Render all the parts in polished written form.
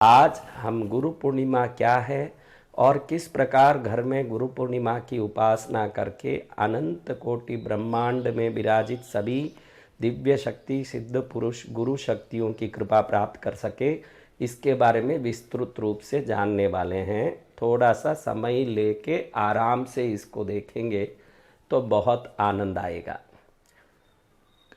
आज हम गुरु पूर्णिमा क्या है और किस प्रकार घर में गुरु पूर्णिमा की उपासना करके अनंत कोटि ब्रह्मांड में विराजित सभी दिव्य शक्ति सिद्ध पुरुष गुरु शक्तियों की कृपा प्राप्त कर सके, इसके बारे में विस्तृत रूप से जानने वाले हैं। थोड़ा सा समय लेके आराम से इसको देखेंगे तो बहुत आनंद आएगा।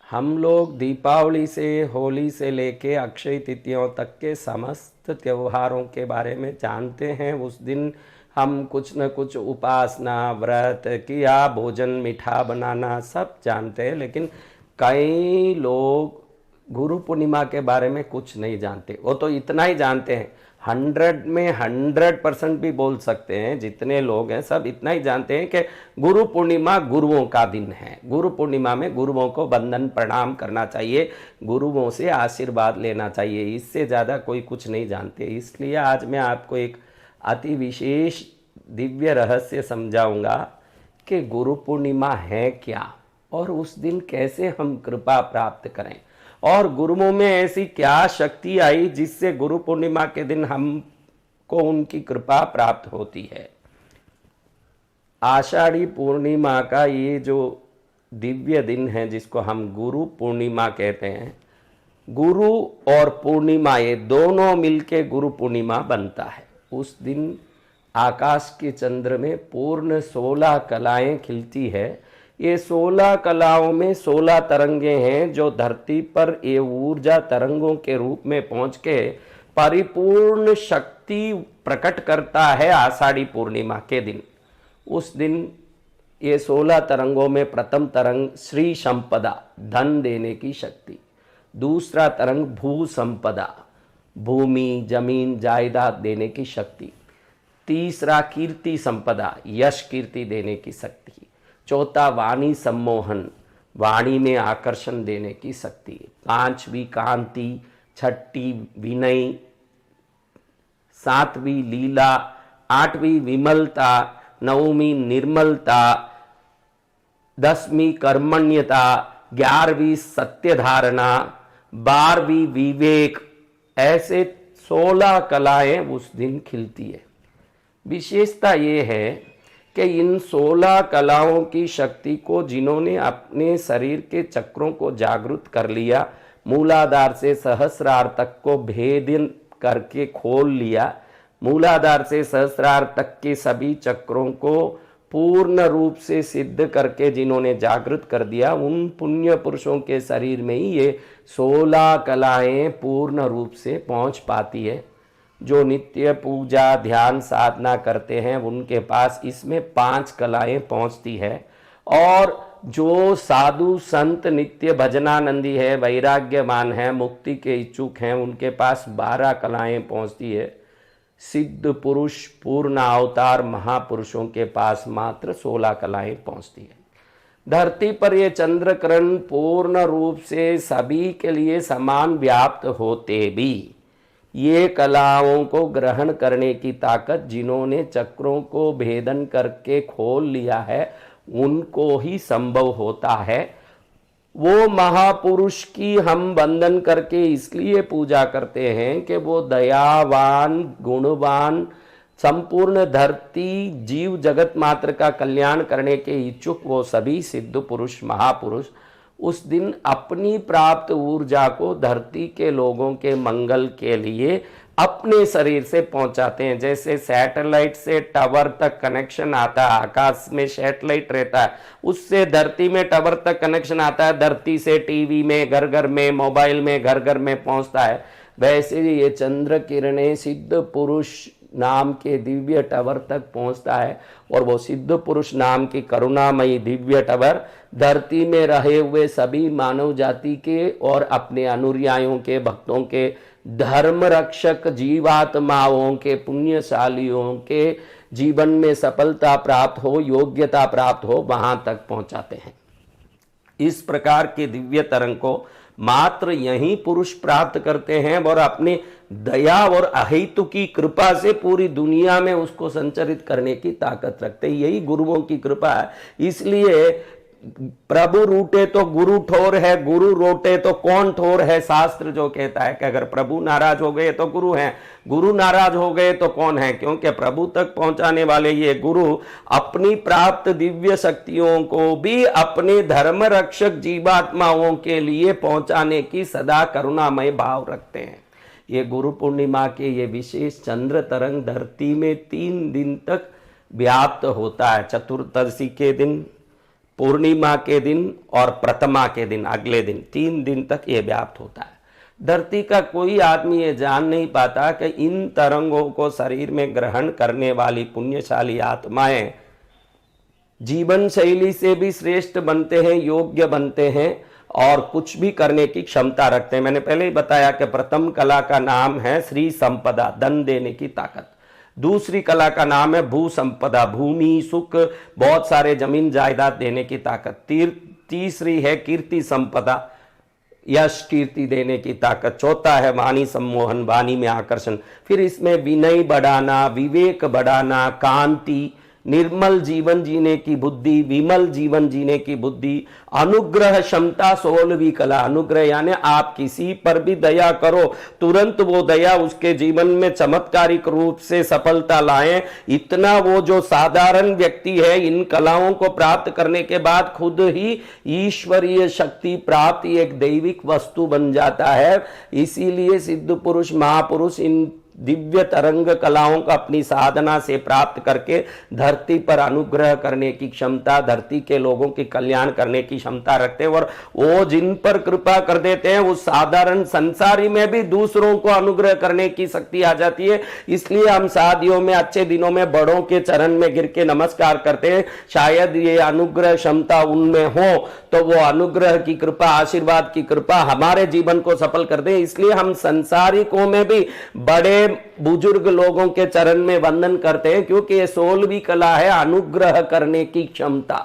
हम लोग दीपावली से होली से लेके अक्षय तृतीयों तक के समस्त त्योहारों के बारे में जानते हैं। उस दिन हम कुछ न कुछ उपासना व्रत किया, भोजन मीठा बनाना सब जानते हैं, लेकिन कई लोग गुरु पूर्णिमा के बारे में कुछ नहीं जानते। वो तो इतना ही जानते हैं, 100 में 100% भी बोल सकते हैं, जितने लोग हैं सब इतना ही जानते हैं कि गुरु पूर्णिमा गुरुओं का दिन है। गुरु पूर्णिमा में गुरुओं को वंदन प्रणाम करना चाहिए, गुरुओं से आशीर्वाद लेना चाहिए, इससे ज़्यादा कोई कुछ नहीं जानते। इसलिए आज मैं आपको एक अति विशेष दिव्य रहस्य समझाऊंगा कि गुरु पूर्णिमा है क्या और उस दिन कैसे हम कृपा प्राप्त करें, और गुरुओं में ऐसी क्या शक्ति आई जिससे गुरु पूर्णिमा के दिन हमको उनकी कृपा प्राप्त होती है। आषाढ़ी पूर्णिमा का ये जो दिव्य दिन है जिसको हम गुरु पूर्णिमा कहते हैं, गुरु और पूर्णिमा ये दोनों मिलके गुरु पूर्णिमा बनता है। उस दिन आकाश के चंद्र में पूर्ण 16 कलाएं खिलती है। ये 16 कलाओं में 16 तरंगे हैं जो धरती पर ये ऊर्जा तरंगों के रूप में पहुंच के परिपूर्ण शक्ति प्रकट करता है। आषाढ़ी पूर्णिमा के दिन, उस दिन ये 16 तरंगों में प्रथम तरंग श्री संपदा, धन देने की शक्ति। दूसरा तरंग भू संपदा, भूमि जमीन जायदाद देने की शक्ति। तीसरा कीर्ति संपदा, यश कीर्ति देने की शक्ति। चौथा वाणी सम्मोहन, वाणी में आकर्षण देने की शक्ति। पांचवी कांति, छठी विनय, सातवीं लीला, आठवीं विमलता, नववीं निर्मलता, 10वीं कर्मण्यता, 11वीं सत्य धारणा, 12वीं विवेक। ऐसे 16 कलाएं उस दिन खिलती है। विशेषता ये है कि इन 16 कलाओं की शक्ति को जिन्होंने अपने शरीर के चक्रों को जागृत कर लिया, मूलाधार से सहस्रार तक को भेदन करके खोल लिया, मूलाधार से सहस्रार तक के सभी चक्रों को पूर्ण रूप से सिद्ध करके जिन्होंने जागृत कर दिया, उन पुण्य पुरुषों के शरीर में ही ये 16 कलाएं पूर्ण रूप से पहुंच पाती है। जो नित्य पूजा ध्यान साधना करते हैं उनके पास इसमें 5 कलाएं पहुंचती है, और जो साधु संत नित्य भजनानंदी है, वैराग्यवान है, मुक्ति के इच्छुक हैं, उनके पास 12 कलाएं पहुंचती है। सिद्ध पुरुष पूर्ण अवतार महापुरुषों के पास मात्र 16 कलाएं पहुंचती है। धरती पर ये चंद्रकरण पूर्ण रूप से सभी के लिए समान व्याप्त होते भी ये कलाओं को ग्रहण करने की ताकत जिन्होंने चक्रों को भेदन करके खोल लिया है उनको ही संभव होता है। वो महापुरुष की हम वंदन करके इसलिए पूजा करते हैं कि वो दयावान, गुणवान, संपूर्ण धरती जीव जगत मात्र का कल्याण करने के इच्छुक वो सभी सिद्ध पुरुष महापुरुष उस दिन अपनी प्राप्त ऊर्जा को धरती के लोगों के मंगल के लिए अपने शरीर से पहुंचाते हैं। जैसे सैटेलाइट से टावर तक कनेक्शन आता है, आकाश में सैटेलाइट रहता है, उससे धरती में टावर तक कनेक्शन आता है, धरती से टीवी में घर घर में, मोबाइल में घर घर में पहुंचता है। वैसे ही ये चंद्र किरणें सिद्ध पुरुष नाम के दिव्य टावर तक पहुंचता है, और वो सिद्ध पुरुष नाम की करुणामयी दिव्य टावर धरती में रहे हुए सभी मानव जाति के और अपने अनुयायियों के, भक्तों के, धर्म रक्षक जीवात्माओं के, पुण्यशालियों के जीवन में सफलता प्राप्त हो, योग्यता प्राप्त हो, वहां तक पहुंचाते हैं। इस प्रकार के दिव्य तरंग को मात्र यही पुरुष प्राप्त करते हैं और अपने दया और अहेतु की कृपा से पूरी दुनिया में उसको संचरित करने की ताकत रखते हैं। यही गुरुओं की कृपा है। इसलिए प्रभु रूठे तो गुरु ठोर है, गुरु रोटे तो कौन ठोर है। शास्त्र जो कहता है कि अगर प्रभु नाराज हो गए तो गुरु हैं, गुरु नाराज हो गए तो कौन है। क्योंकि प्रभु तक पहुंचाने वाले ये गुरु अपनी प्राप्त दिव्य शक्तियों को भी अपने धर्म रक्षक जीवात्माओं के लिए पहुंचाने की सदा करुणामय भाव रखते हैं। ये गुरु पूर्णिमा के ये विशेष चंद्र तरंग धरती में 3 दिन तक व्याप्त होता है। चतुर्दशी के दिन, पूर्णिमा के दिन और प्रथमा के दिन, अगले दिन 3 दिन तक ये व्याप्त होता है। धरती का कोई आदमी ये जान नहीं पाता कि इन तरंगों को शरीर में ग्रहण करने वाली पुण्यशाली आत्माएं जीवन शैली से भी श्रेष्ठ बनते हैं, योग्य बनते हैं और कुछ भी करने की क्षमता रखते हैं। मैंने पहले ही बताया कि प्रथम कला का नाम है श्री संपदा, धन देने की ताकत। दूसरी कला का नाम है भू संपदा, भूमि सुख, बहुत सारे जमीन जायदाद देने की ताकत। तीसरी है कीर्ति संपदा, यश कीर्ति देने की ताकत। चौथा है वाणी सम्मोहन, वाणी में आकर्षण। फिर इसमें विनय बढ़ाना, विवेक बढ़ाना, कांति, निर्मल जीवन जीने की बुद्धि, विमल जीवन जीने की बुद्धि, अनुग्रह क्षमता 16वीं कला। अनुग्रह यानी आप किसी पर भी दया करो, तुरंत वो दया उसके जीवन में चमत्कारिक रूप से सफलता लाए। इतना वो जो साधारण व्यक्ति है इन कलाओं को प्राप्त करने के बाद खुद ही ईश्वरीय शक्ति प्राप्त एक दैविक वस्तु बन जाता है। इसीलिए सिद्ध पुरुष महापुरुष इन दिव्य तरंग कलाओं का अपनी साधना से प्राप्त करके धरती पर अनुग्रह करने की क्षमता, धरती के लोगों की कल्याण करने की क्षमता रखते हैं। और वो जिन पर कृपा कर देते हैं उस साधारण संसारी में भी दूसरों को अनुग्रह करने की शक्ति आ जाती है। इसलिए हम शादियों में, अच्छे दिनों में बड़ों के चरण में गिर के नमस्कार करते हैं। शायद ये अनुग्रह क्षमता उनमें हो तो वो अनुग्रह की कृपा, आशीर्वाद की कृपा हमारे जीवन को सफल कर दे। इसलिए हम संसारिकों में भी बड़े बुजुर्ग लोगों के चरण में वंदन करते हैं, क्योंकि ये 16वीं कला है अनुग्रह करने की क्षमता।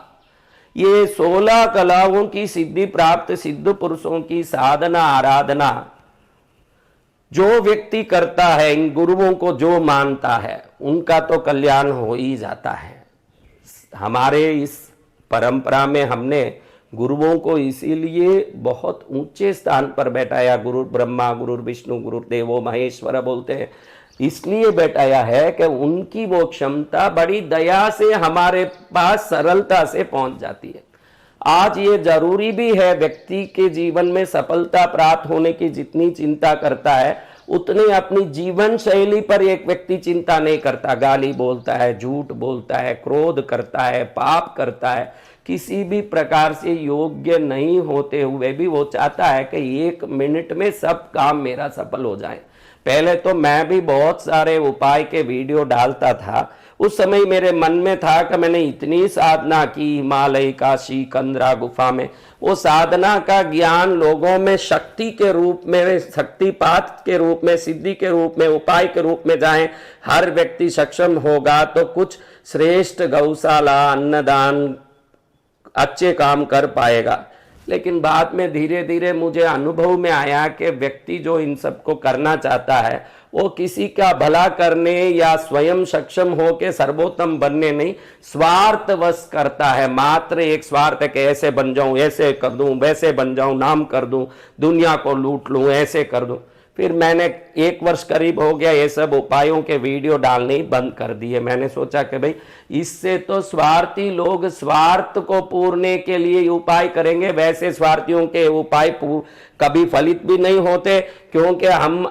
ये 16 कलाओं की सिद्धि प्राप्त सिद्ध पुरुषों की साधना आराधना जो व्यक्ति करता है, इन गुरुओं को जो मानता है, उनका तो कल्याण हो ही जाता है। हमारे इस परंपरा में हमने गुरुओं को इसीलिए बहुत ऊंचे स्थान पर बैठाया। गुरु ब्रह्मा, गुरु विष्णु, गुरु देवो महेश्वर बोलते हैं। इसलिए बैठाया है कि उनकी वो क्षमता बड़ी दया से हमारे पास सरलता से पहुंच जाती है। आज ये जरूरी भी है, व्यक्ति के जीवन में सफलता प्राप्त होने की जितनी चिंता करता है उतने अपनी जीवन शैली पर एक व्यक्ति चिंता नहीं करता। गाली बोलता है, झूठ बोलता है, क्रोध करता है, पाप करता है, किसी भी प्रकार से योग्य नहीं होते हुए भी वो चाहता है कि 1 मिनट में सब काम मेरा सफल हो जाए। पहले तो मैं भी बहुत सारे उपाय के वीडियो डालता था। उस समय मेरे मन में था कि मैंने इतनी साधना की हिमालय, काशी, कंदरा गुफा में, वो साधना का ज्ञान लोगों में शक्ति के रूप में, शक्तिपात के रूप में, सिद्धि के रूप में, उपाय के रूप में जाए। हर व्यक्ति सक्षम होगा तो कुछ श्रेष्ठ गौशाला, अन्नदान, अच्छे काम कर पाएगा। लेकिन बाद में धीरे धीरे मुझे अनुभव में आया कि व्यक्ति जो इन सब को करना चाहता है वो किसी का भला करने या स्वयं सक्षम हो के सर्वोत्तम बनने नहीं, स्वार्थवश करता है। मात्र एक स्वार्थ है कि ऐसे बन जाऊं, ऐसे कर दूं, वैसे बन जाऊं, नाम कर दूं, दुनिया को लूट लूं, ऐसे कर दूं। फिर मैंने 1 वर्ष करीब हो गया ये सब उपायों के वीडियो डालने ही बंद कर दिए। मैंने सोचा कि भाई इससे तो स्वार्थी लोग स्वार्थ को पूरने के लिए उपाय करेंगे, वैसे स्वार्थियों के उपाय कभी फलित भी नहीं होते। क्योंकि हम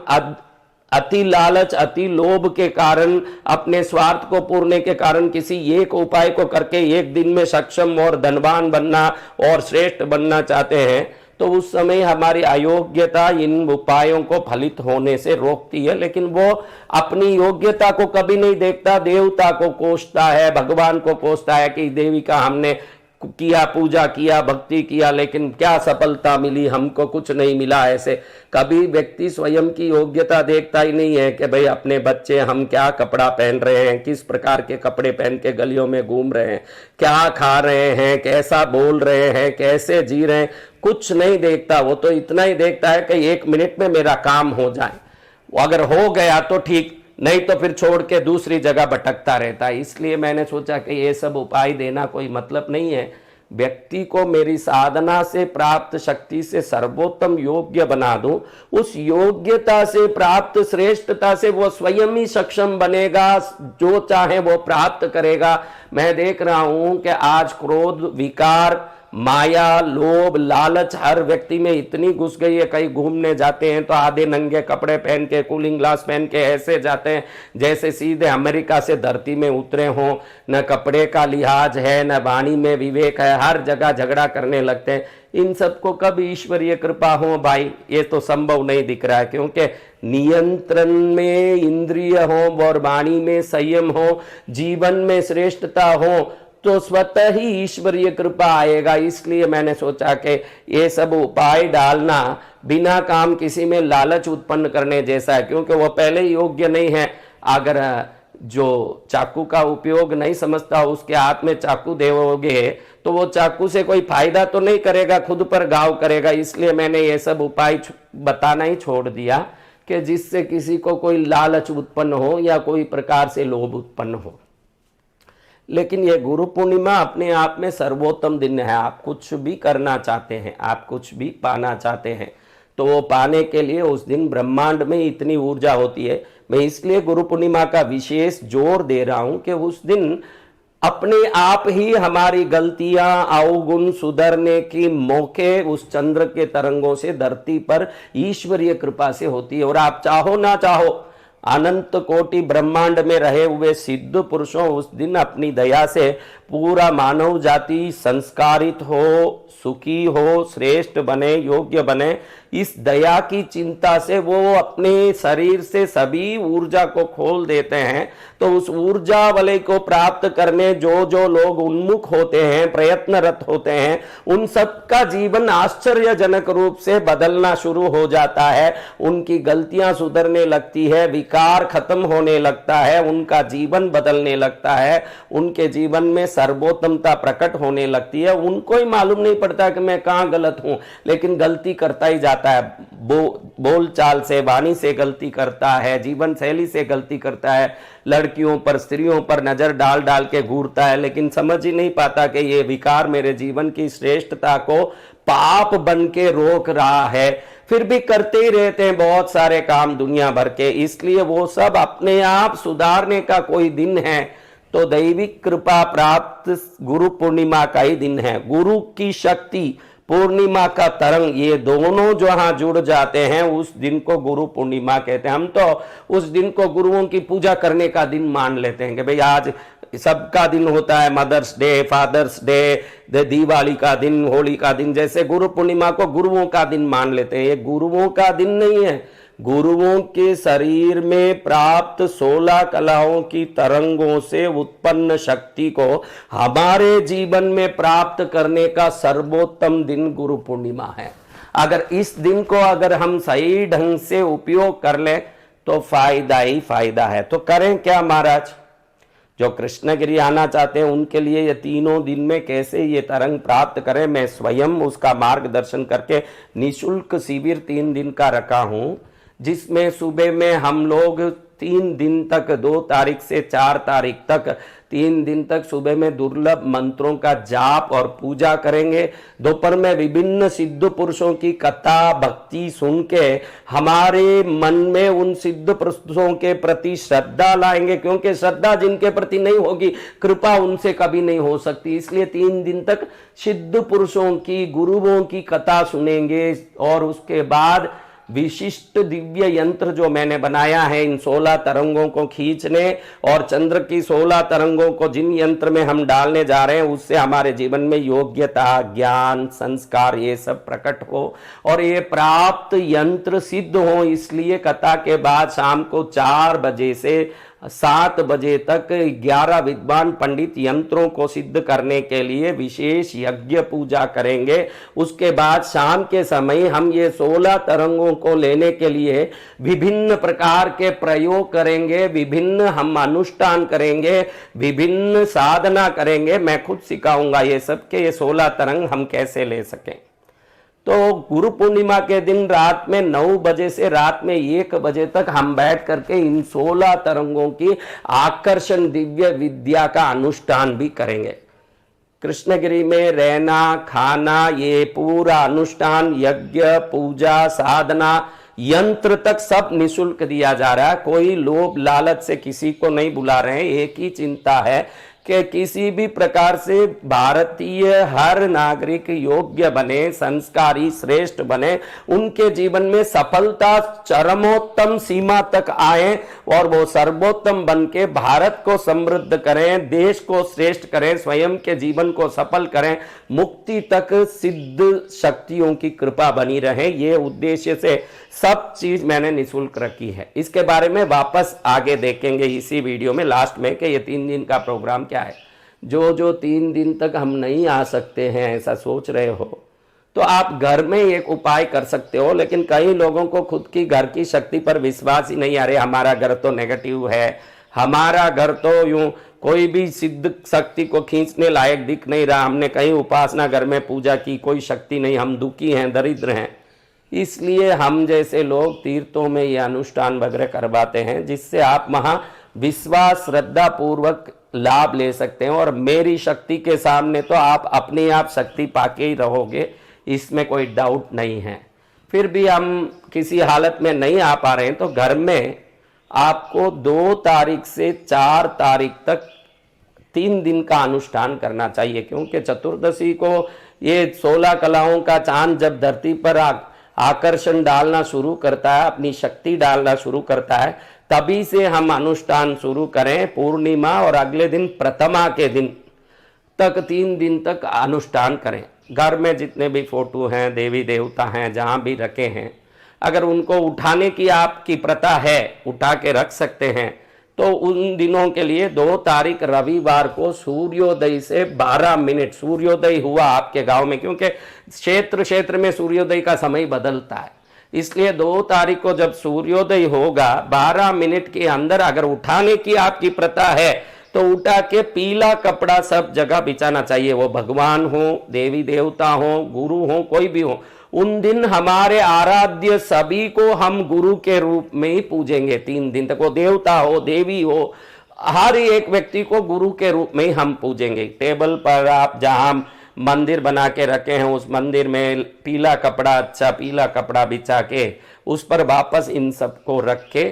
अति लालच, अति लोभ के कारण, अपने स्वार्थ को पूरने के कारण किसी एक उपाय को करके 1 दिन में सक्षम और धनवान बनना और श्रेष्ठ बनना चाहते हैं, तो उस समय हमारी अयोग्यता इन उपायों को फलित होने से रोकती है। लेकिन वो अपनी योग्यता को कभी नहीं देखता, देवता को कोसता है, भगवान को कोसता है कि देवी का हमने किया, पूजा किया, भक्ति किया, लेकिन क्या सफलता मिली, हमको कुछ नहीं मिला। ऐसे कभी व्यक्ति स्वयं की योग्यता देखता ही नहीं है कि भाई अपने बच्चे हम क्या कपड़ा पहन रहे हैं, किस प्रकार के कपड़े पहन के गलियों में घूम रहे हैं, क्या खा रहे हैं, कैसा बोल रहे हैं, कैसे जी रहे हैं, कुछ नहीं देखता। वो तो इतना ही देखता है कि 1 मिनट में मेरा काम हो जाए। वो अगर हो गया तो ठीक, नहीं तो फिर छोड़ के दूसरी जगह भटकता रहता है। इसलिए मैंने सोचा कि ये सब उपाय देना कोई मतलब नहीं है। व्यक्ति को मेरी साधना से प्राप्त शक्ति से सर्वोत्तम योग्य बना दूं, उस योग्यता से प्राप्त श्रेष्ठता से वो स्वयं ही सक्षम बनेगा, जो चाहे वो प्राप्त करेगा। मैं देख रहा हूं कि आज क्रोध, विकार, माया, लोभ, लालच हर व्यक्ति में इतनी घुस गई है। कहीं घूमने जाते हैं तो आधे नंगे कपड़े पहन के, कूलिंग ग्लास पहन के ऐसे जाते हैं जैसे सीधे अमेरिका से धरती में उतरे हों। न कपड़े का लिहाज है, न वाणी में विवेक है, हर जगह झगड़ा करने लगते हैं। इन सबको कब ईश्वरीय कृपा हो भाई, ये तो संभव नहीं दिख रहा है, क्योंकि नियंत्रण में इंद्रिय हो और वाणी में संयम हो, जीवन में श्रेष्ठता हो, तो स्वतः ही ईश्वरीय कृपा आएगा। इसलिए मैंने सोचा कि ये सब उपाय डालना बिना काम किसी में लालच उत्पन्न करने जैसा है, क्योंकि वो पहले ही योग्य नहीं है। अगर जो चाकू का उपयोग नहीं समझता उसके हाथ में चाकू देवोगे तो वो चाकू से कोई फायदा तो नहीं करेगा, खुद पर घाव करेगा। इसलिए मैंने ये सब उपाय बताना ही छोड़ दिया कि जिससे किसी को कोई लालच उत्पन्न हो या कोई प्रकार से लोभ उत्पन्न हो। लेकिन ये गुरु पूर्णिमा अपने आप में सर्वोत्तम दिन है। आप कुछ भी करना चाहते हैं, आप कुछ भी पाना चाहते हैं, तो वो पाने के लिए उस दिन ब्रह्मांड में इतनी ऊर्जा होती है। मैं इसलिए गुरु पूर्णिमा का विशेष जोर दे रहा हूं कि उस दिन अपने आप ही हमारी गलतियां, अवगुण सुधरने की मौके उस चंद्र के तरंगों से धरती पर ईश्वरीय कृपा से होती है। और आप चाहो ना चाहो, अनंत कोटि ब्रह्मांड में रहे हुए सिद्ध पुरुषों उस दिन अपनी दया से पूरा मानव जाति संस्कारित हो, सुखी हो, श्रेष्ठ बने, योग्य बने, इस दया की चिंता से वो अपने शरीर से सभी ऊर्जा को खोल देते हैं। तो उस ऊर्जा वलय को प्राप्त करने जो जो लोग उन्मुख होते हैं, प्रयत्नरत होते हैं, उन सबका जीवन आश्चर्यजनक रूप से बदलना शुरू हो जाता है। उनकी गलतियां सुधरने लगती है, विकार खत्म होने लगता है, उनका जीवन बदलने लगता है, उनके जीवन में सर्वोत्तमता प्रकट होने लगती है। उनको ही मालूम नहीं पड़ता कि मैं कहां गलत हूं, लेकिन गलती करता ही जाता है। बोल चाल से, वाणी से गलती करता है, जीवन शैली से गलती करता है, लड़कियों पर, स्त्रियों पर नजर डाल डाल के घूरता है, लेकिन समझ ही नहीं पाता कि ये विकार मेरे जीवन की श्रेष्ठता को पाप बन के रोक रहा है। फिर भी करते ही रहते हैं बहुत सारे काम दुनिया भर के। इसलिए वो सब अपने आप सुधारने का कोई दिन है तो दैविक कृपा प्राप्त गुरु पूर्णिमा का ही दिन है। गुरु की शक्ति, पूर्णिमा का तरंग, ये दोनों जहां जुड़ जाते हैं उस दिन को गुरु पूर्णिमा कहते हैं। हम तो उस दिन को गुरुओं की पूजा करने का दिन मान लेते हैं कि भाई आज सबका दिन होता है, mother's day, father's day, Diwali का दिन, होली का दिन, जैसे गुरु पूर्णिमा को गुरुओं का दिन मान लेते हैं। ये गुरुओं का दिन नहीं है। गुरुओं के शरीर में प्राप्त 16 कलाओं की तरंगों से उत्पन्न शक्ति को हमारे जीवन में प्राप्त करने का सर्वोत्तम दिन गुरु पूर्णिमा है। अगर इस दिन को अगर हम सही ढंग से उपयोग कर लें तो फायदा ही फायदा है। तो करें क्या महाराज? जो कृष्णगिरी आना चाहते हैं उनके लिए ये तीनों दिन में कैसे ये तरंग प्राप्त करें, मैं स्वयं उसका मार्गदर्शन करके निःशुल्क शिविर 3 दिन का रखा हूं, जिसमें सुबह में हम लोग 3 दिन तक, 2 तारीख से 4 तारीख तक 3 दिन तक सुबह में दुर्लभ मंत्रों का जाप और पूजा करेंगे। दोपहर में विभिन्न सिद्ध पुरुषों की कथा भक्ति सुन के हमारे मन में उन सिद्ध पुरुषों के प्रति श्रद्धा लाएंगे, क्योंकि श्रद्धा जिनके प्रति नहीं होगी कृपा उनसे कभी नहीं हो सकती। इसलिए 3 दिन तक सिद्ध पुरुषों की, गुरुओं की कथा सुनेंगे और उसके बाद विशिष्ट दिव्य यंत्र जो मैंने बनाया है इन 16 तरंगों को खींचने और चंद्र की 16 तरंगों को जिन यंत्र में हम डालने जा रहे हैं उससे हमारे जीवन में योग्यता, ज्ञान, संस्कार ये सब प्रकट हो और ये प्राप्त यंत्र सिद्ध हो। इसलिए कथा के बाद शाम को 4 बजे से 7 बजे तक 11 विद्वान पंडित यंत्रों को सिद्ध करने के लिए विशेष यज्ञ पूजा करेंगे। उसके बाद शाम के समय हम ये 16 तरंगों को लेने के लिए विभिन्न प्रकार के प्रयोग करेंगे, विभिन्न हम अनुष्ठान करेंगे, विभिन्न साधना करेंगे। मैं खुद सिखाऊंगा ये सब के ये 16 तरंग हम कैसे ले सकें। तो गुरु पूर्णिमा के दिन रात में 9 बजे से रात में 1 बजे तक हम बैठ करके इन 16 तरंगों की आकर्षण दिव्य विद्या का अनुष्ठान भी करेंगे। कृष्णगिरी में रहना खाना, ये पूरा अनुष्ठान, यज्ञ, पूजा, साधना, यंत्र तक सब निशुल्क दिया जा रहा है। कोई लोभ लालच से किसी को नहीं बुला रहे हैं। एक ही चिंता है कि किसी भी प्रकार से भारतीय हर नागरिक योग्य बने, संस्कारी, श्रेष्ठ बने, उनके जीवन में सफलता चरमोत्तम सीमा तक आए और वो सर्वोत्तम बन के भारत को समृद्ध करें, देश को श्रेष्ठ करें, स्वयं के जीवन को सफल करें, मुक्ति तक सिद्ध शक्तियों की कृपा बनी रहे। ये उद्देश्य से सब चीज मैंने निःशुल्क रखी है। इसके बारे में वापस आगे देखेंगे इसी वीडियो में लास्ट में कि ये 3 दिन का प्रोग्राम क्या है। जो 3 दिन तक हम नहीं आ सकते हैं ऐसा सोच रहे हो तो आप घर में एक उपाय कर सकते हो, लेकिन कई लोगों को खुद की घर की शक्ति पर विश्वास ही नहीं आ रहा। हमारा घर तो नेगेटिव है, हमारा घर तो यूं कोई भी सिद्ध शक्ति को खींचने लायक दिख नहीं रहा, हमने कहीं उपासना घर में पूजा की, कोई शक्ति नहीं, हम दुखी हैं, दरिद्र हैं। इसलिए हम जैसे लोग तीर्थों में ये अनुष्ठान वगैरह करवाते हैं जिससे आप वहाँ विश्वास श्रद्धा पूर्वक लाभ ले सकते हैं। और मेरी शक्ति के सामने तो आप अपने आप शक्ति पाके ही रहोगे, इसमें कोई डाउट नहीं है। फिर भी हम किसी हालत में नहीं आ पा रहे हैं तो घर में आपको 2 तारीख से 4 तारीख तक 3 दिन का अनुष्ठान करना चाहिए, क्योंकि चतुर्दशी को ये 16 कलाओं का चांद जब धरती पर आकर्षण डालना शुरू करता है, अपनी शक्ति डालना शुरू करता है, तभी से हम अनुष्ठान शुरू करें। पूर्णिमा और अगले दिन प्रथमा के दिन तक 3 दिन तक अनुष्ठान करें। घर में जितने भी फोटो हैं, देवी देवता हैं, जहां भी रखे हैं, अगर उनको उठाने की आपकी प्रथा है, उठा के रख सकते हैं, तो उन दिनों के लिए 2 तारीख रविवार को सूर्योदय से 12 मिनट, सूर्योदय हुआ आपके गांव में, क्योंकि क्षेत्र क्षेत्र में सूर्योदय का समय बदलता है, इसलिए 2 तारीख को जब सूर्योदय होगा 12 मिनट के अंदर अगर उठाने की आपकी प्रथा है तो उठा के पीला कपड़ा सब जगह बिछाना चाहिए। वो भगवान हो, देवी देवता हो, गुरु हो, कोई भी हो, उन दिन हमारे आराध्य सभी को हम गुरु के रूप में ही पूजेंगे। 3 दिन तक वो देवता हो, देवी हो, हर एक व्यक्ति को गुरु के रूप में ही हम पूजेंगे। टेबल पर आप जहां मंदिर बना के रखे हैं उस मंदिर में पीला कपड़ा, अच्छा पीला कपड़ा बिछा के उस पर वापस इन सबको रख के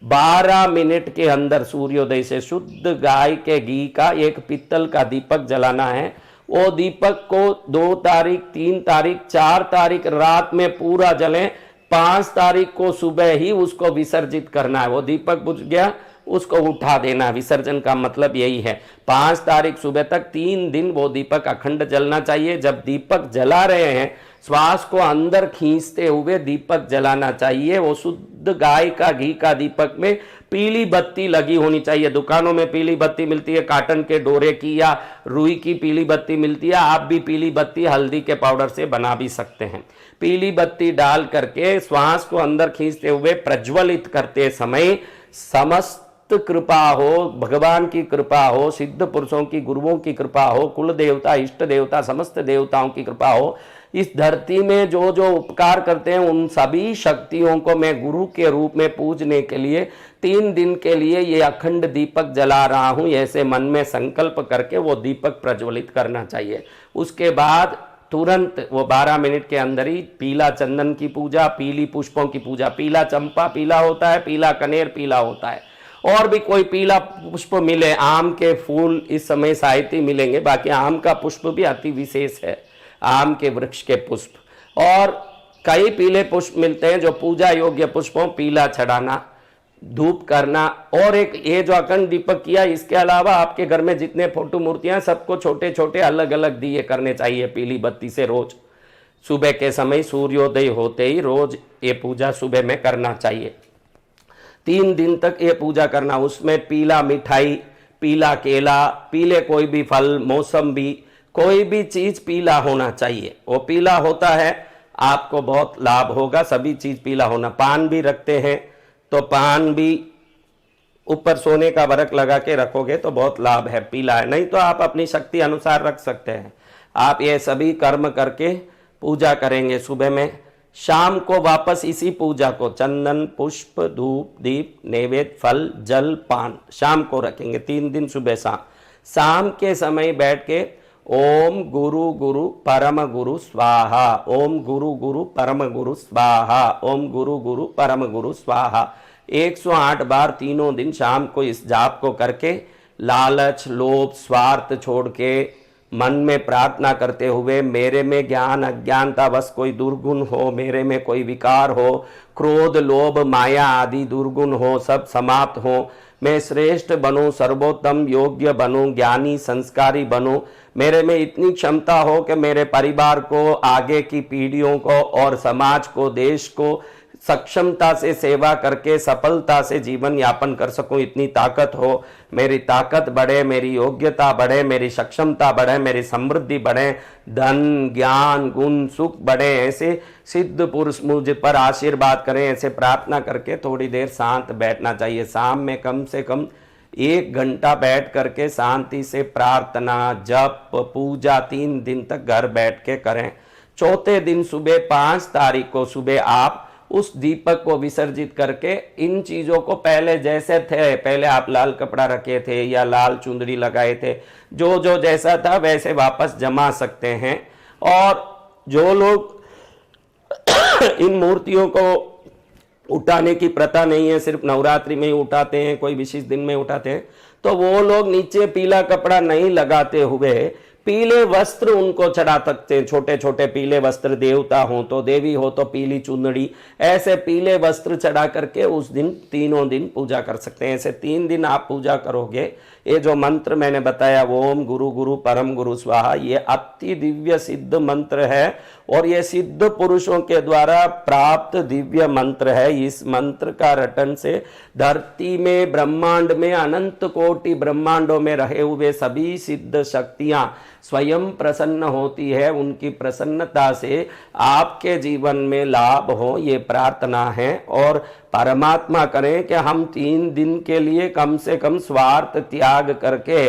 12 मिनट के अंदर सूर्योदय से शुद्ध गाय के घी का एक पित्तल का दीपक जलाना है। वो दीपक को 2 तारीख, 3 तारीख, 4 तारीख रात में पूरा जलें, 5 तारीख को सुबह ही उसको विसर्जित करना है। वो दीपक बुझ गया, उसको उठा देना। विसर्जन का मतलब यही है। 5 तारीख सुबह तक 3 दिन वो दीपक अखंड जलना चाहिए। जब दीपक जला रहे हैं श्वास को अंदर खींचते हुए दीपक जलाना चाहिए। वो शुद्ध गाय का घी का दीपक में पीली बत्ती लगी होनी चाहिए। दुकानों में पीली बत्ती मिलती है, काटन के डोरे की या रुई की पीली बत्ती मिलती है। आप भी पीली बत्ती हल्दी के पाउडर से बना भी सकते हैं। पीली बत्ती डाल करके श्वास को अंदर खींचते हुए प्रज्वलित करते समय समस्त कृपा हो, भगवान की कृपा हो, सिद्ध पुरुषों की, गुरुओं की कृपा हो, कुल देवता, इष्ट देवता, समस्त देवताओं की कृपा हो। इस धरती में जो जो उपकार करते हैं उन सभी शक्तियों को मैं गुरु के रूप में पूजने के लिए 3 दिन के लिए ये अखंड दीपक जला रहा हूं, ऐसे मन में संकल्प करके वो दीपक प्रज्वलित करना चाहिए। उसके बाद तुरंत वो 12 मिनट के अंदर ही पीला चंदन की पूजा, पीली पुष्पों की पूजा, पीला चंपा पीला होता है, पीला कनेर पीला होता है, और भी कोई पीला पुष्प मिले, आम के फूल इस समय शायद ही मिलेंगे, बाकी आम का पुष्प भी अति विशेष है, आम के वृक्ष के पुष्प, और कई पीले पुष्प मिलते हैं जो पूजा योग्य पुष्पों, पीला चढ़ाना, धूप करना। और एक ये जो अखंड दीपक किया, इसके अलावा आपके घर में जितने फोटो मूर्तियां सबको छोटे छोटे अलग अलग दिए करने चाहिए पीली बत्ती से। रोज सुबह के समय सूर्योदय होते ही रोज ये पूजा सुबह में करना चाहिए। 3 दिन तक ये पूजा करना। उसमें पीला मिठाई, पीला केला, पीले कोई भी फल, मौसम्बी, कोई भी चीज पीला होना चाहिए। वो पीला होता है आपको बहुत लाभ होगा। सभी चीज पीला होना। पान भी रखते हैं तो पान भी ऊपर सोने का वर्क लगा के रखोगे तो बहुत लाभ है, पीला है। नहीं तो आप अपनी शक्ति अनुसार रख सकते हैं। आप ये सभी कर्म करके पूजा करेंगे सुबह में। शाम को वापस इसी पूजा को चंदन, पुष्प, धूप, दीप, नैवेद्य, फल, जल, पान शाम को रखेंगे। 3 दिन सुबह शाम। शाम के समय बैठ के ओम गुरु गुरु परम गुरु स्वाहा, ओम गुरु गुरु परम गुरु स्वाहा, ओम गुरु गुरु परम गुरु स्वाहा। 108 बार तीनों दिन शाम को इस जाप को करके लालच, लोभ, स्वार्थ छोड़ के मन में प्रार्थना करते हुए, मेरे में ज्ञान अज्ञानता बस कोई दुर्गुण हो, मेरे में कोई विकार हो, क्रोध लोभ माया आदि दुर्गुण हो, सब समाप्त हो, मैं श्रेष्ठ बनूं, सर्वोत्तम योग्य बनूं, ज्ञानी संस्कारी बनूं, मेरे में इतनी क्षमता हो कि मेरे परिवार को, आगे की पीढ़ियों को और समाज को, देश को सक्षमता से सेवा करके सफलता से जीवन यापन कर सकूं, इतनी ताकत हो, मेरी ताकत बढ़े, मेरी योग्यता बढ़े, मेरी सक्षमता बढ़े, मेरी समृद्धि बढ़े, धन ज्ञान गुण सुख बढ़े, ऐसे सिद्ध पुरुष मुझ पर आशीर्वाद करें, ऐसे प्रार्थना करके थोड़ी देर शांत बैठना चाहिए। शाम में कम से कम 1 घंटा बैठ करके शांति से प्रार्थना जप पूजा 3 दिन तक घर बैठ के करें। चौथे दिन सुबह 5 तारीख को सुबह आप उस दीपक को विसर्जित करके इन चीजों को पहले जैसे थे, पहले आप लाल कपड़ा रखे थे या लाल चुंदड़ी लगाए थे, जो जो जैसा था वैसे वापस जमा सकते हैं। और जो लोग इन मूर्तियों को उठाने की प्रथा नहीं है, सिर्फ नवरात्रि में ही उठाते हैं, कोई विशेष दिन में उठाते हैं, तो वो लोग नीचे पीला कपड़ा नहीं लगाते हुए पीले वस्त्र उनको चढ़ा सकते हैं। छोटे छोटे पीले वस्त्र, देवता हो तो देवी हो तो पीली चुंदड़ी, ऐसे पीले वस्त्र चढ़ा करके उस दिन तीनों दिन पूजा कर सकते हैं। ऐसे 3 दिन आप पूजा करोगे। ये जो मंत्र मैंने बताया ओम गुरु गुरु परम गुरु स्वाहा, ये अति दिव्य सिद्ध मंत्र है और ये सिद्ध पुरुषों के द्वारा प्राप्त दिव्य मंत्र है। इस मंत्र का रटन से धरती में, ब्रह्मांड में, अनंत कोटि ब्रह्मांडों में रहे हुए सभी सिद्ध शक्तियां स्वयं प्रसन्न होती है। उनकी प्रसन्नता से आपके जीवन में लाभ हो, ये प्रार्थना है। और परमात्मा करें कि हम 3 दिन के लिए कम से कम स्वार्थ त्याग करके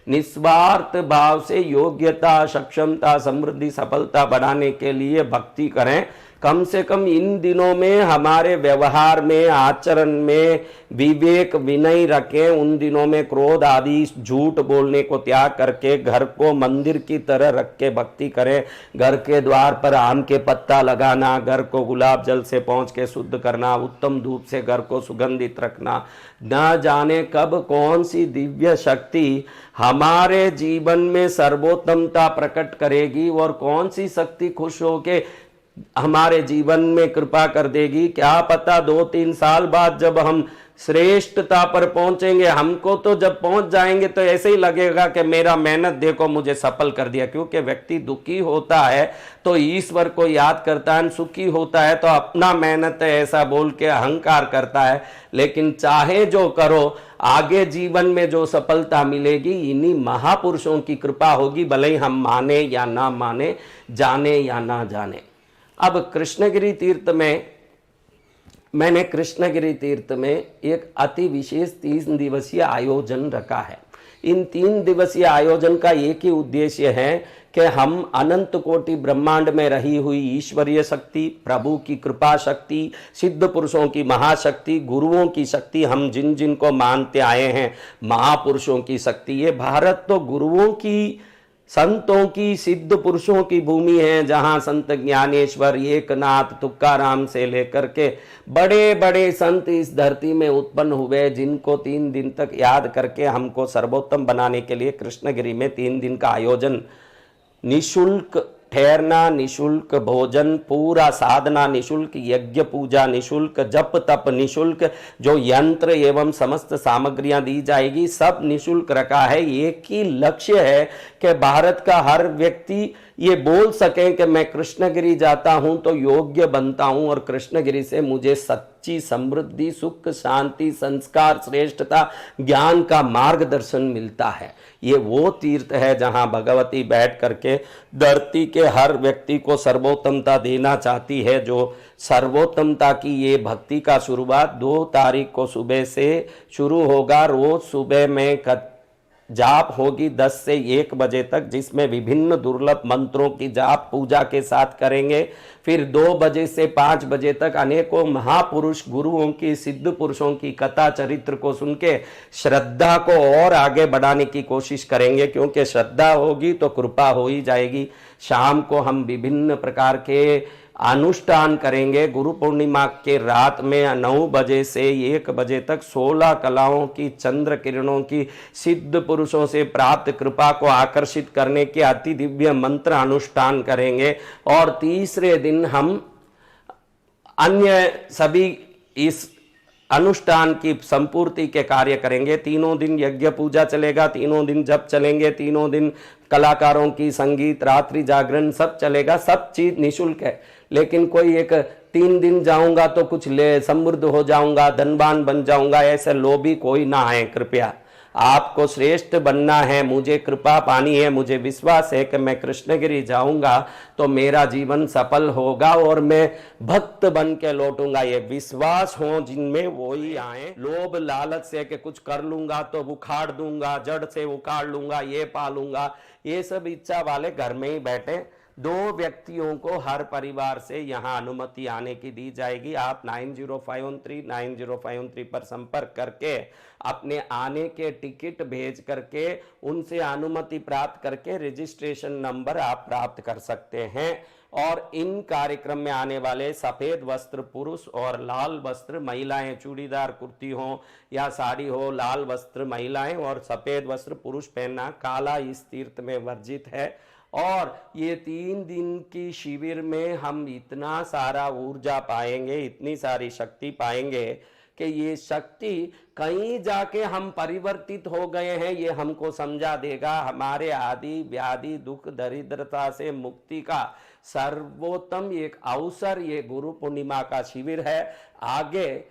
निस्वार्थ भाव से योग्यता, सक्षमता, समृद्धि, सफलता बढ़ाने के लिए भक्ति करें। कम से कम इन दिनों में हमारे व्यवहार में, आचरण में विवेक विनय रखें। उन दिनों में क्रोध आदि झूठ बोलने को त्याग करके घर को मंदिर की तरह रख के भक्ति करें। घर के द्वार पर आम के पत्ता लगाना, घर को गुलाब जल से पोंछ के शुद्ध करना, उत्तम धूप से घर को सुगंधित रखना। न जाने कब कौन सी दिव्य शक्ति हमारे जीवन में सर्वोत्तमता प्रकट करेगी और कौन सी शक्ति खुश होके हमारे जीवन में कृपा कर देगी। क्या पता 2-3 साल बाद जब हम श्रेष्ठता पर पहुंचेंगे, हमको तो जब पहुंच जाएंगे तो ऐसे ही लगेगा कि मेरा मेहनत देखो मुझे सफल कर दिया। क्योंकि व्यक्ति दुखी होता है तो ईश्वर को याद करता है, सुखी होता है तो अपना मेहनत है ऐसा बोल के अहंकार करता है। लेकिन चाहे जो करो, आगे जीवन में जो सफलता मिलेगी इन्हीं महापुरुषों की कृपा होगी, भले ही हम माने या ना माने, जाने या ना जाने। अब कृष्णगिरी तीर्थ में, मैंने कृष्णगिरी तीर्थ में एक अति विशेष 3 दिवसीय आयोजन रखा है। इन 3 दिवसीय आयोजन का एक ही उद्देश्य है कि हम अनंत कोटि ब्रह्मांड में रही हुई ईश्वरीय शक्ति, प्रभु की कृपा शक्ति, सिद्ध पुरुषों की महाशक्ति, गुरुओं की शक्ति, हम जिन जिन को मानते आए हैं महापुरुषों की शक्ति। ये भारत तो गुरुओं की, संतों की, सिद्ध पुरुषों की भूमि है, जहां संत ज्ञानेश्वर, एकनाथ, तुकाराम से लेकर के बड़े बड़े संत इस धरती में उत्पन्न हुए, जिनको 3 दिन तक याद करके हमको सर्वोत्तम बनाने के लिए कृष्णगिरी में 3 दिन का आयोजन, निशुल्क ठहरना, निशुल्क भोजन, पूरा साधना निशुल्क, यज्ञ पूजा निशुल्क, जप तप निशुल्क, जो यंत्र एवं समस्त सामग्रियां दी जाएगी सब निशुल्क रखा है। एक ही लक्ष्य है कि भारत का हर व्यक्ति ये बोल सके कि मैं कृष्णगिरी जाता हूं तो योग्य बनता हूं और कृष्णगिरी से मुझे सच्ची समृद्धि, सुख, शांति, संस्कार, श्रेष्ठता, ज्ञान का मार्गदर्शन मिलता है। ये वो तीर्थ है जहां भगवती बैठ करके धरती के हर व्यक्ति को सर्वोत्तमता देना चाहती है। जो सर्वोत्तमता की ये भक्ति का शुरुआत 2 तारीख को सुबह से शुरू होगा। रोज सुबह में जाप होगी 10 से 1 बजे तक, जिसमें विभिन्न दुर्लभ मंत्रों की जाप पूजा के साथ करेंगे। फिर 2 बजे से 5 बजे तक अनेकों महापुरुष गुरुओं की, सिद्ध पुरुषों की कथा चरित्र को सुन के श्रद्धा को और आगे बढ़ाने की कोशिश करेंगे, क्योंकि श्रद्धा होगी तो कृपा हो ही जाएगी। शाम को हम विभिन्न प्रकार के अनुष्ठान करेंगे। गुरु पूर्णिमा के रात में 9 बजे से 1 बजे तक 16 कलाओं की, चंद्र किरणों की, सिद्ध पुरुषों से प्राप्त कृपा को आकर्षित करने के अति दिव्य मंत्र अनुष्ठान करेंगे। और तीसरे दिन हम अन्य सभी इस अनुष्ठान की संपूर्ति के कार्य करेंगे। तीनों दिन यज्ञ पूजा चलेगा, तीनों दिन जप चलेंगे, तीनों दिन कलाकारों की संगीत, रात्रि जागरण सब चलेगा। सब चीज निशुल्क है, लेकिन कोई एक 3 दिन जाऊंगा तो कुछ ले समृद्ध हो जाऊंगा, धनवान बन जाऊंगा, ऐसे लोभी कोई ना आए। कृपया आपको श्रेष्ठ बनना है, मुझे कृपा पानी है, मुझे विश्वास है कि मैं कृष्णगिरी जाऊंगा तो मेरा जीवन सफल होगा और मैं भक्त बन के लौटूंगा। ये विश्वास हो जिनमें वो ही आए। लोभ लालच से कि कुछ कर लूंगा तो उखाड़ दूंगा, जड़ से उखाड़ लूंगा, ये पालूंगा, ये सब इच्छा वाले घर में ही बैठे। 2 व्यक्तियों को हर परिवार से यहाँ अनुमति आने की दी जाएगी। आप 9051390513 पर संपर्क करके अपने आने के टिकट भेज करके उनसे अनुमति प्राप्त करके रजिस्ट्रेशन नंबर आप प्राप्त कर सकते हैं। और इन कार्यक्रम में आने वाले सफेद वस्त्र पुरुष और लाल वस्त्र महिलाएं, चूड़ीदार कुर्ती हो या साड़ी हो, लाल वस्त्र महिलाएं और सफेद वस्त्र पुरुष पहनना, काला इस तीर्थ में वर्जित है। और ये 3 दिन की शिविर में हम इतना सारा ऊर्जा पाएंगे, इतनी सारी शक्ति पाएंगे कि ये शक्ति कहीं जाके हम परिवर्तित हो गए हैं ये हमको समझा देगा। हमारे आदि व्याधि दुख दरिद्रता से मुक्ति का सर्वोत्तम एक अवसर ये गुरु पूर्णिमा का शिविर है। आगे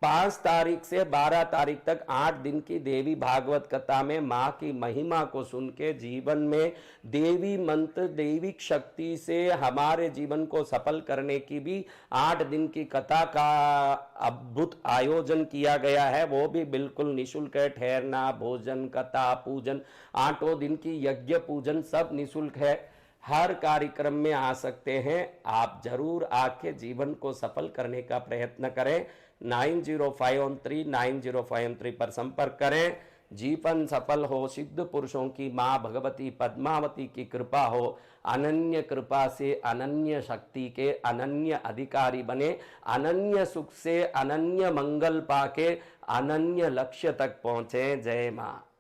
5 तारीख से 12 तारीख तक 8 दिन की देवी भागवत कथा में माँ की महिमा को सुन के जीवन में देवी मंत्र, दैविक शक्ति से हमारे जीवन को सफल करने की भी 8 दिन की कथा का अद्भुत आयोजन किया गया है। वो भी बिल्कुल निःशुल्क है। ठहरना, भोजन, कथा, पूजन, 8 दिन की यज्ञ पूजन सब निःशुल्क है। हर कार्यक्रम में आ सकते हैं। आप जरूर आके जीवन को सफल करने का प्रयत्न करें। 9051390513 पर संपर्क करें। जीवन सफल हो, सिद्ध पुरुषों की माँ भगवती पद्मावती की कृपा हो, अनन्य कृपा से अनन्य शक्ति के अनन्य अधिकारी बने, अनन्य सुख से अनन्य मंगल पाके अनन्य लक्ष्य तक पहुंचे। जय माँ।